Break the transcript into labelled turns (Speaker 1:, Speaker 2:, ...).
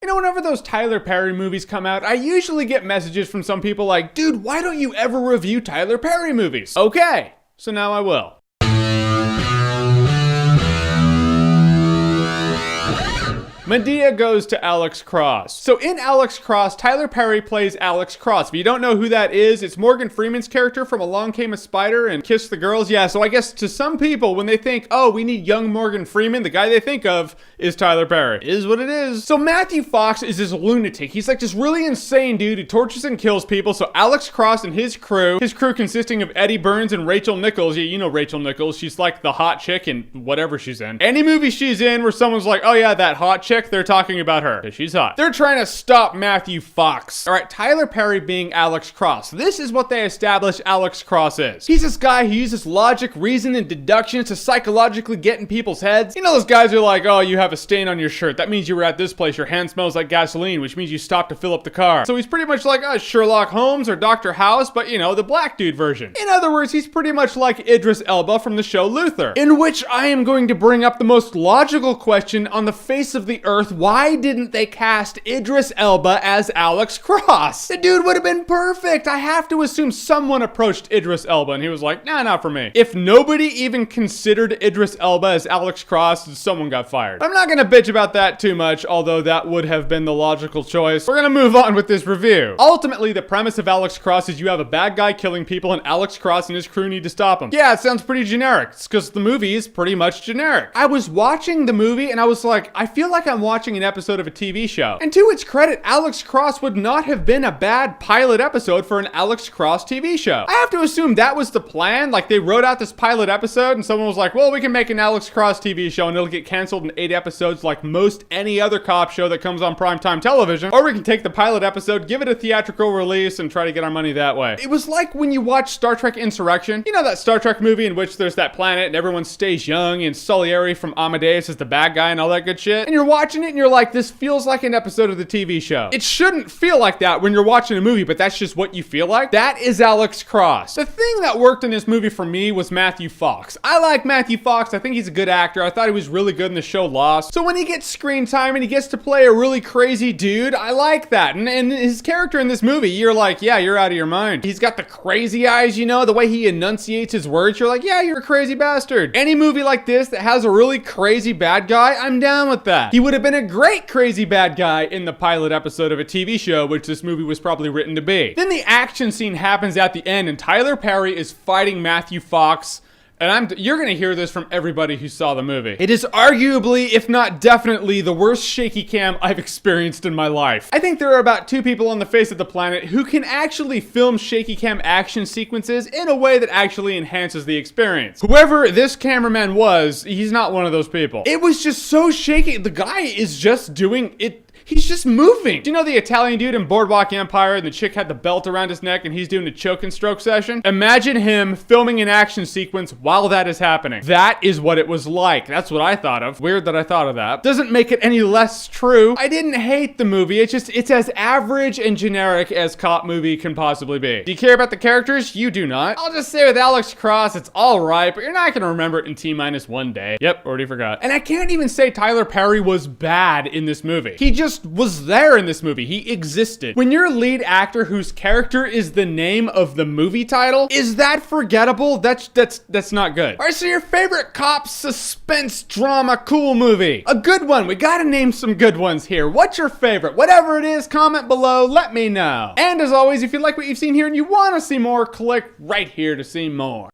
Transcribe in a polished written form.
Speaker 1: You know, whenever those Tyler Perry movies come out, I usually get messages from some people like, dude, why don't you ever review Tyler Perry movies? Okay, so now I will. Medea goes to Alex Cross. So in Alex Cross, Tyler Perry plays Alex Cross. If you don't know who that is, it's Morgan Freeman's character from Along Came a Spider and Kiss the Girls. Yeah, so I guess to some people, when they think, oh, we need young Morgan Freeman, the guy they think of is Tyler Perry. It is what it is. So Matthew Fox is this lunatic. He's like this really insane dude who tortures and kills people. So Alex Cross and his crew consisting of Eddie Burns and Rachel Nichols. Yeah, you know Rachel Nichols. She's like the hot chick in whatever she's in. Any movie she's in where someone's like, oh yeah, that hot chick, they're talking about her because she's hot. They're trying to stop Matthew Fox. All right, Tyler Perry being Alex Cross. This is what they established Alex Cross is. He's this guy who uses logic, reason, and deduction to psychologically get in people's heads. You know those guys who are like, oh, you have a stain on your shirt. That means you were at this place. Your hand smells like gasoline, which means you stopped to fill up the car. So he's pretty much like Sherlock Holmes or Dr. House, but you know, the black dude version. In other words, he's pretty much like Idris Elba from the show Luther, in which I am going to bring up the most logical question on the face of the earth. Why didn't they cast Idris Elba as Alex Cross? The dude would have been perfect. I have to assume someone approached Idris Elba and he was like, nah, not for me. If nobody even considered Idris Elba as Alex Cross, someone got fired. I'm not gonna bitch about that too much, although that would have been the logical choice. We're gonna move on with this review. Ultimately, the premise of Alex Cross is you have a bad guy killing people and Alex Cross and his crew need to stop him. Yeah, it sounds pretty generic. It's because the movie is pretty much generic. I was watching the movie and I was like, I feel like I'm watching an episode of a TV show. And to its credit, Alex Cross would not have been a bad pilot episode for an Alex Cross TV show. I have to assume that was the plan. Like they wrote out this pilot episode and someone was like, well, we can make an Alex Cross TV show and it'll get canceled in 8 episodes like most any other cop show that comes on primetime television. Or we can take the pilot episode, give it a theatrical release and try to get our money that way. It was like when you watch Star Trek Insurrection. You know that Star Trek movie in which there's that planet and everyone stays young and Salieri from Amadeus is the bad guy and all that good shit. And you're watching it and you're like, this feels like an episode of the TV show. It shouldn't feel like that when you're watching a movie, but that's just what you feel like. That is Alex Cross. The thing that worked in this movie for me was Matthew Fox. I like Matthew Fox. I think he's a good actor. I thought he was really good in the show Lost. So when he gets screen time and he gets to play a really crazy dude, I like that. And his character in this movie, you're like, yeah, you're out of your mind. He's got the crazy eyes, you know, the way he enunciates his words, you're like, yeah, you're a crazy bastard. Any movie like this that has a really crazy bad guy, I'm down with that. He would have been a great crazy bad guy in the pilot episode of a TV show, which this movie was probably written to be. Then the action scene happens at the end and Tyler Perry is fighting Matthew Fox. And you're gonna hear this from everybody who saw the movie. It is arguably, if not definitely, the worst shaky cam I've experienced in my life. I think there are about 2 people on the face of the planet who can actually film shaky cam action sequences in a way that actually enhances the experience. Whoever this cameraman was, he's not one of those people. It was just so shaky. The guy is just doing it. He's just moving. Do you know the Italian dude in Boardwalk Empire and the chick had the belt around his neck and he's doing a choke and stroke session? Imagine him filming an action sequence while that is happening. That is what it was like. That's what I thought of. Weird that I thought of that. Doesn't make it any less true. I didn't hate the movie. It's as average and generic as cop movie can possibly be. Do you care about the characters? You do not. I'll just say with Alex Cross, it's all right, but you're not gonna remember it in T-1 day. Yep, already forgot. And I can't even say Tyler Perry was bad in this movie. He just was there in this movie. He existed. When your lead actor whose character is the name of the movie title, is that forgettable? That's not good. All right, so your favorite cop suspense drama cool movie. A good one. We gotta name some good ones here. What's your favorite? Whatever it is, comment below, let me know. And as always, if you like what you've seen here and you wanna see more, click right here to see more.